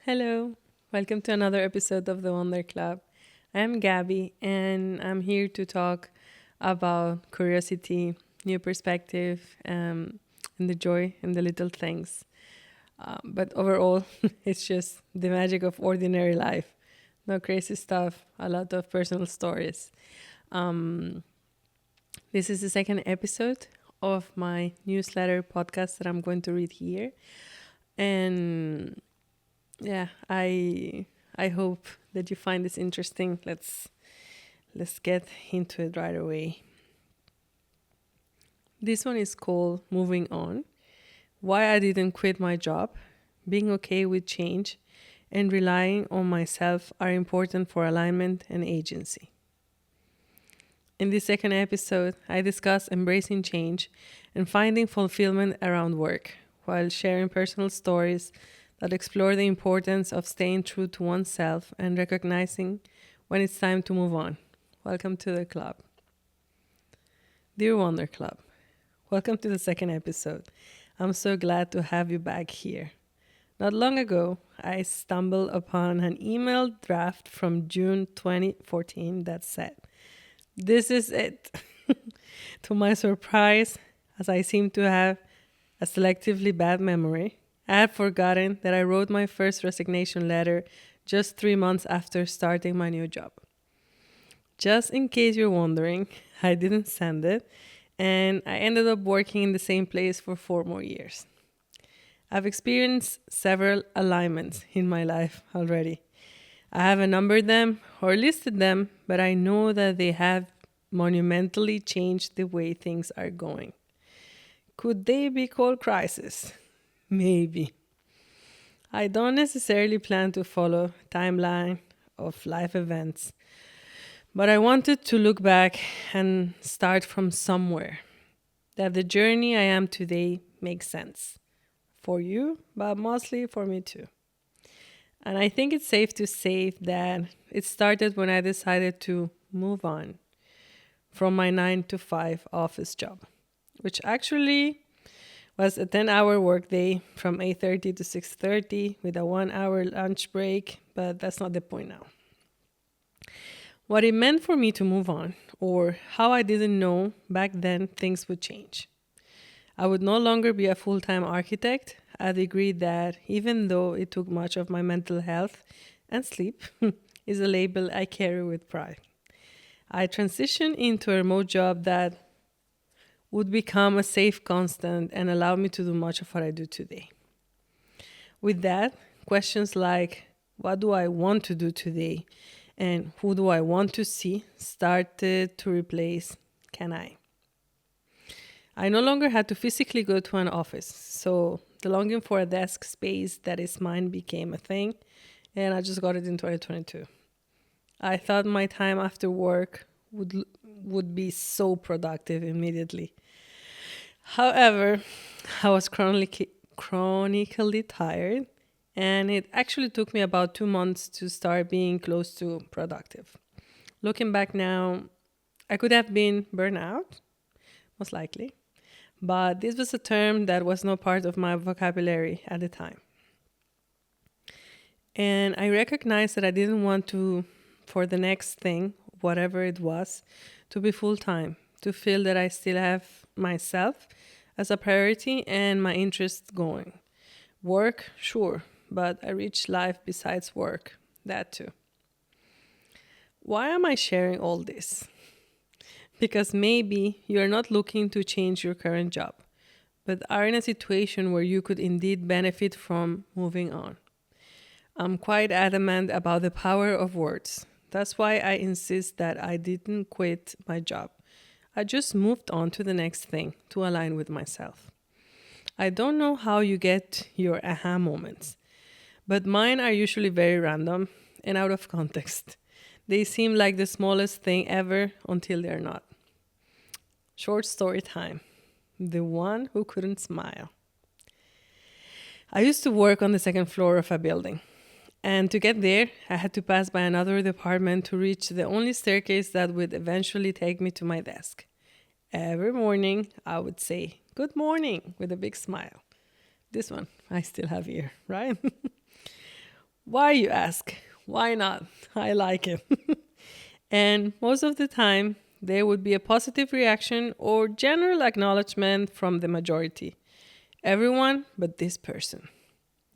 Hello, welcome to another episode of the Wonder Club. I'm Gaby, and I'm here to talk about curiosity, new perspective, and the joy in the little things. But overall, it's just the magic of ordinary life. No crazy stuff, a lot of personal stories. Um, this is the second episode of my newsletter podcast that I'm going to read here. And yeah, I hope that you find this interesting. Let's get into it right away. This one is called Moving On. Why I didn't quit my job, being okay with change, and relying on myself are important for alignment and agency. In this second episode, I discuss embracing change and finding fulfillment around work while sharing personal stories that explore the importance of staying true to oneself and recognizing when it's time to move on. Welcome to the club. Dear Wonder Club, welcome to the second episode. I'm so glad to have you back here. Not long ago, I stumbled upon an email draft from June 2014 that said, "This is it." To my surprise, as I seem to have a selectively bad memory, I had forgotten that I wrote my first resignation letter just 3 months after starting my new job. Just in case you're wondering, I didn't send it, and I ended up working in the same place for 4 more years. I've experienced several alignments in my life already. I haven't numbered them or listed them, but I know that they have monumentally changed the way things are going. Could they be called crisis? Maybe. I don't necessarily plan to follow a timeline of life events, but I wanted to look back and start from somewhere. That the journey I am today makes sense. For you, but mostly for me too. And I think it's safe to say that it started when I decided to move on from my 9 to 5 office job, which actually was a 10-hour workday from 8:30 to 6:30 with a 1-hour lunch break, but that's not the point now. What it meant for me to move on, or how I didn't know back then things would change. I would no longer be a full-time architect, a degree that, even though it took much of my mental health and sleep, is a label I carry with pride. I transitioned into a remote job that would become a safe constant and allow me to do much of what I do today. With that, questions like, what do I want to do today? And who do I want to see started to replace, can I? I no longer had to physically go to an office, so the longing for a desk space that is mine became a thing, and I just got it in 2022. I thought my time after work would be so productive immediately. However, I was chronically tired, and it actually took me about 2 months to start being close to productive. Looking back now, I could have been burnout, most likely, but this was a term that was not part of my vocabulary at the time. And I recognized that I didn't want to, for the next thing, whatever it was, to be full time, to feel that I still have myself as a priority and my interests going. Work, sure, but a rich life besides work, that too. Why am I sharing all this? Because maybe you're not looking to change your current job, but are in a situation where you could indeed benefit from moving on. I'm quite adamant about the power of words. That's why I insist that I didn't quit my job. I just moved on to the next thing to align with myself. I don't know how you get your aha moments, but mine are usually very random and out of context. They seem like the smallest thing ever until they're not. Short story time. The one who couldn't smile. I used to work on the second floor of a building. And to get there, I had to pass by another department to reach the only staircase that would eventually take me to my desk. Every morning, I would say, "Good morning," with a big smile. This one I still have here, right? Why, you ask? Why not? I like it. And most of the time, there would be a positive reaction or general acknowledgement from the majority. Everyone but this person,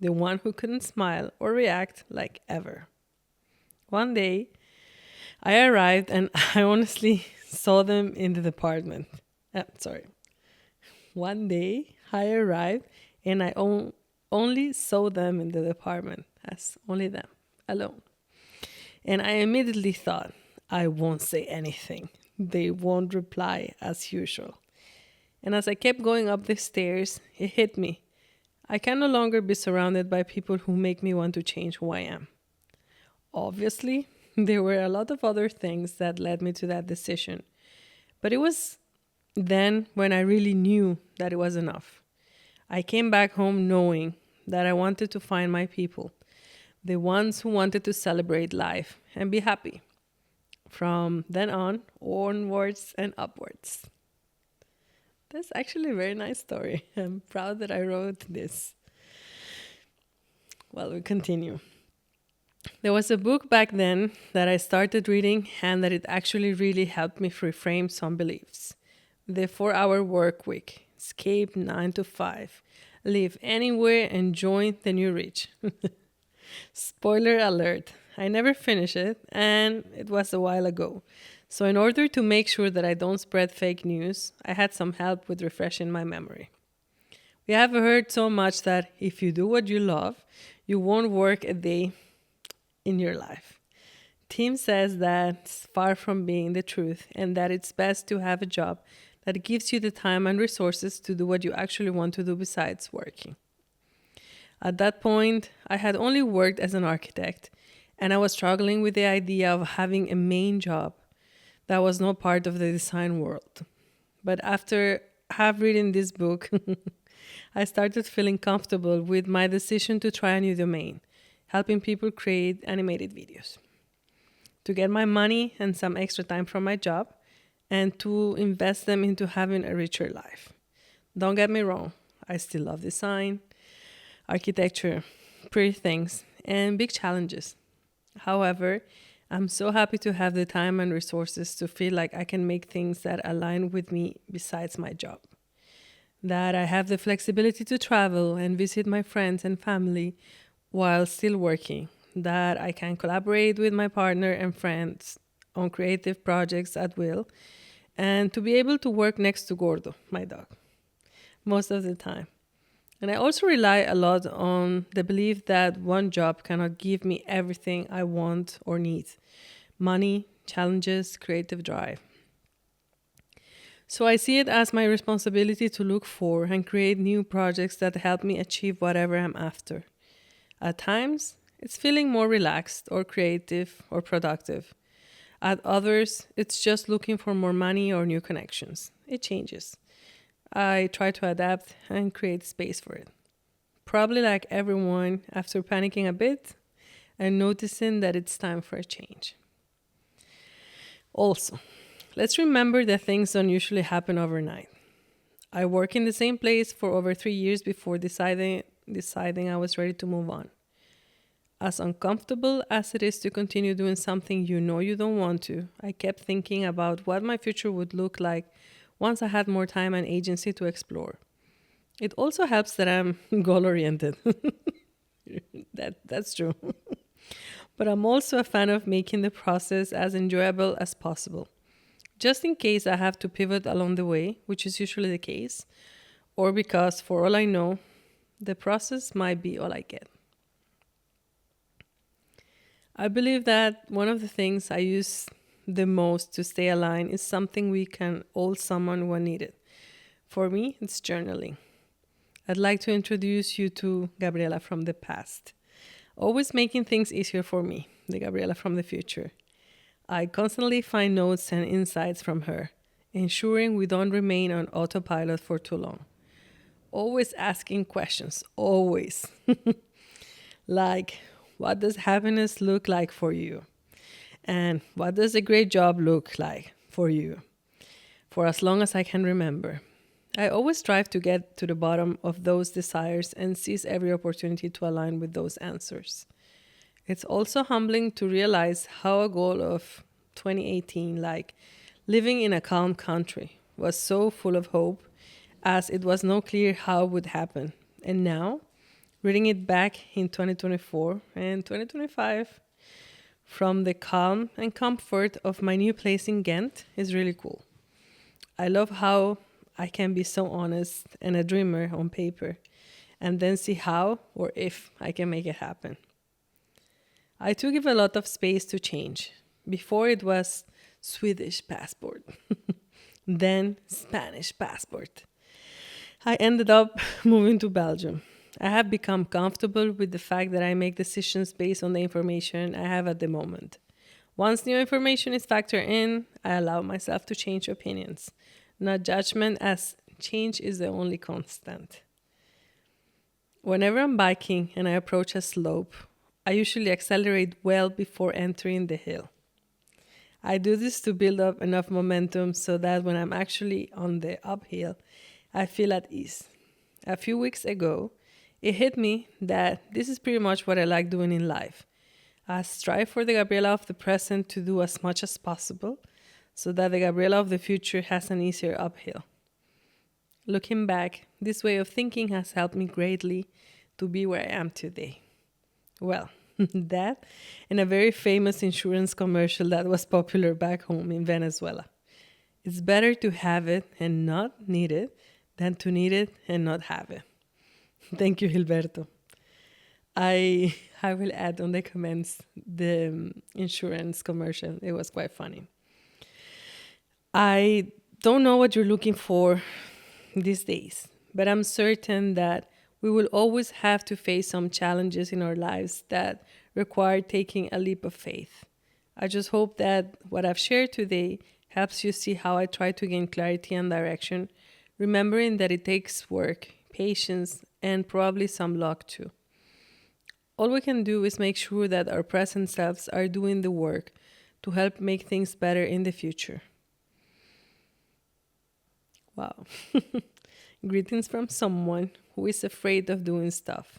the one who couldn't smile or react like ever. One day, I arrived and I honestly saw them in the department. Sorry. One day, I arrived and only saw them in the department as only them, alone. And I immediately thought, I won't say anything. They won't reply as usual. And as I kept going up the stairs, it hit me. I can no longer be surrounded by people who make me want to change who I am. Obviously, there were a lot of other things that led me to that decision. But it was then when I really knew that it was enough. I came back home knowing that I wanted to find my people, the ones who wanted to celebrate life and be happy. From then on, onwards and upwards. That's actually a very nice story. I'm proud that I wrote this. Well, we continue. There was a book back then that I started reading and that it actually really helped me reframe some beliefs. The 4-Hour Work Week. Escape 9 to 5. Live anywhere and join the new rich. Spoiler alert. I never finished it and it was a while ago. So in order to make sure that I don't spread fake news, I had some help with refreshing my memory. We have heard so much that if you do what you love, you won't work a day in your life. Tim says that's far from being the truth and that it's best to have a job that gives you the time and resources to do what you actually want to do besides working. At that point, I had only worked as an architect and I was struggling with the idea of having a main job that was not part of the design world. But after have reading this book, I started feeling comfortable with my decision to try a new domain, helping people create animated videos. To get my money and some extra time from my job, and to invest them into having a richer life. Don't get me wrong, I still love design, architecture, pretty things, and big challenges. However, I'm so happy to have the time and resources to feel like I can make things that align with me besides my job. That I have the flexibility to travel and visit my friends and family while still working. That I can collaborate with my partner and friends on creative projects at will. And to be able to work next to Gordo, my dog, most of the time. And I also rely a lot on the belief that one job cannot give me everything I want or need. Money, challenges, creative drive. So I see it as my responsibility to look for and create new projects that help me achieve whatever I'm after. At times, it's feeling more relaxed or creative or productive. At others, it's just looking for more money or new connections. It changes. I try to adapt and create space for it. Probably like everyone, after panicking a bit and noticing that it's time for a change. Also, let's remember that things don't usually happen overnight. I worked in the same place for over 3 years before deciding I was ready to move on. As uncomfortable as it is to continue doing something you know you don't want to, I kept thinking about what my future would look like once I had more time and agency to explore. It also helps that I'm goal-oriented. That's true. But I'm also a fan of making the process as enjoyable as possible. Just in case I have to pivot along the way, which is usually the case, or because, for all I know, the process might be all I get. I believe that one of the things I use the most to stay aligned is something we can all summon when needed. For me, it's journaling. I'd like to introduce you to Gabriela from the past. Always making things easier for me, the Gabriela from the future. I constantly find notes and insights from her, ensuring we don't remain on autopilot for too long. Always asking questions, always. Like, what does happiness look like for you? And what does a great job look like for you? For as long as I can remember. I always strive to get to the bottom of those desires and seize every opportunity to align with those answers. It's also humbling to realize how a goal of 2018, like living in a calm country, was so full of hope as it was no clear how it would happen. And now, reading it back in 2024 and 2025 from the calm and comfort of my new place in Ghent is really cool. I love how I can be so honest and a dreamer on paper and then see how or if I can make it happen. I took give a lot of space to change. Before it was Swedish passport, then Spanish passport. I ended up moving to Belgium. I have become comfortable with the fact that I make decisions based on the information I have at the moment. Once new information is factored in, I allow myself to change opinions, not judgment, as change is the only constant. Whenever I'm biking and I approach a slope, I usually accelerate well before entering the hill. I do this to build up enough momentum so that when I'm actually on the uphill, I feel at ease. A few weeks ago, it hit me that this is pretty much what I like doing in life. I strive for the Gabriela of the present to do as much as possible so that the Gabriela of the future has an easier uphill. Looking back, this way of thinking has helped me greatly to be where I am today. Well, that and a very famous insurance commercial that was popular back home in Venezuela. It's better to have it and not need it than to need it and not have it. Thank you, Gilberto. I will add on the comments the insurance commercial. It was quite funny. I don't know what you're looking for these days, but I'm certain that we will always have to face some challenges in our lives that require taking a leap of faith. I just hope that what I've shared today helps you see how I try to gain clarity and direction, remembering that it takes work, patience, and probably some luck too. All we can do is make sure that our present selves are doing the work to help make things better in the future. Wow. Greetings from someone who is afraid of doing stuff,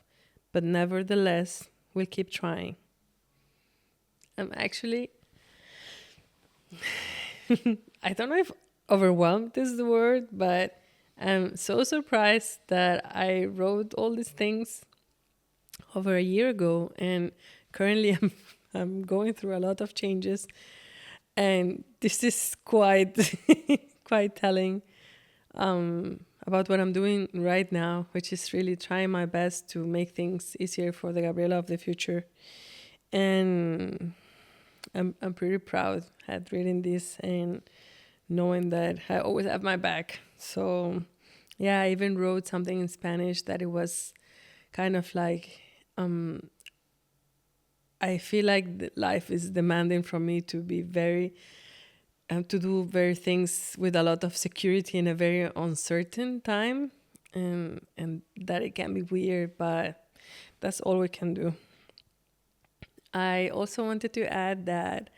but nevertheless will keep trying. I'm actually, I don't know if overwhelmed is the word, but I'm so surprised that I wrote all these things over a year ago, and currently I'm going through a lot of changes, and this is quite quite telling about what I'm doing right now, which is really trying my best to make things easier for the Gabriela of the future. And I'm pretty proud at reading this and knowing that I always have my back. So yeah, I even wrote something in Spanish that it was kind of like I feel like life is demanding from me to be very to do very things with a lot of security in a very uncertain time, and that it can be weird, but that's all we can do. I also wanted to add that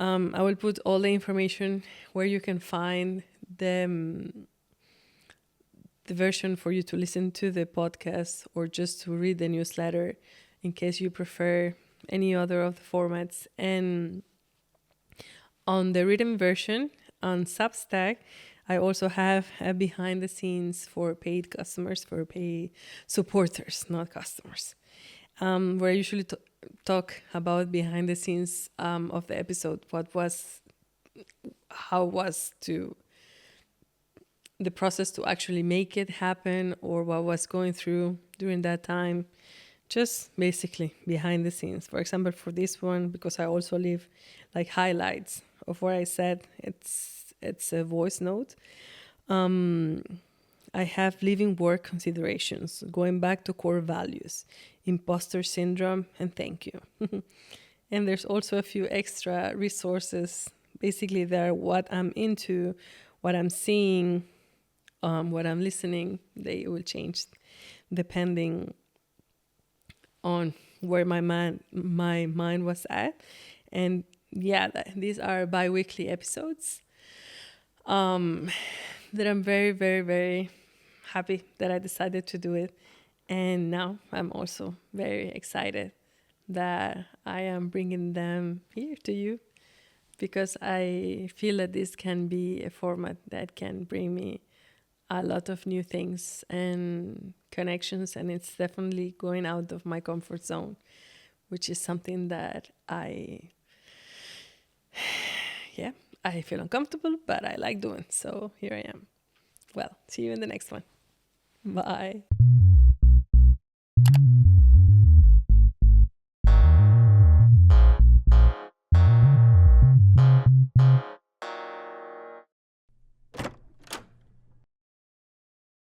I will put all the information where you can find the version for you to listen to the podcast or just to read the newsletter in case you prefer any other of the formats. And on the written version on Substack, I also have a behind the scenes for paid customers, for paid supporters, not customers, where I usually talk about behind the scenes of the episode, how was to the process to actually make it happen, or what was going through during that time. Just basically behind the scenes. For example, for this one, because I also leave like highlights of what I said, it's a voice note. I have living work considerations, going back to core values, imposter syndrome, and thank you. And there's also a few extra resources. Basically, they're what I'm into, what I'm seeing, what I'm listening. They will change depending on where my mind was at. And yeah, these are bi-weekly episodes that I'm very, very, very happy that I decided to do it. And now I'm also very excited that I am bringing them here to you, because I feel that this can be a format that can bring me a lot of new things and connections, and it's definitely going out of my comfort zone, which is something that I feel uncomfortable, but I like doing. So here I am. Well, see you in the next one. Bye.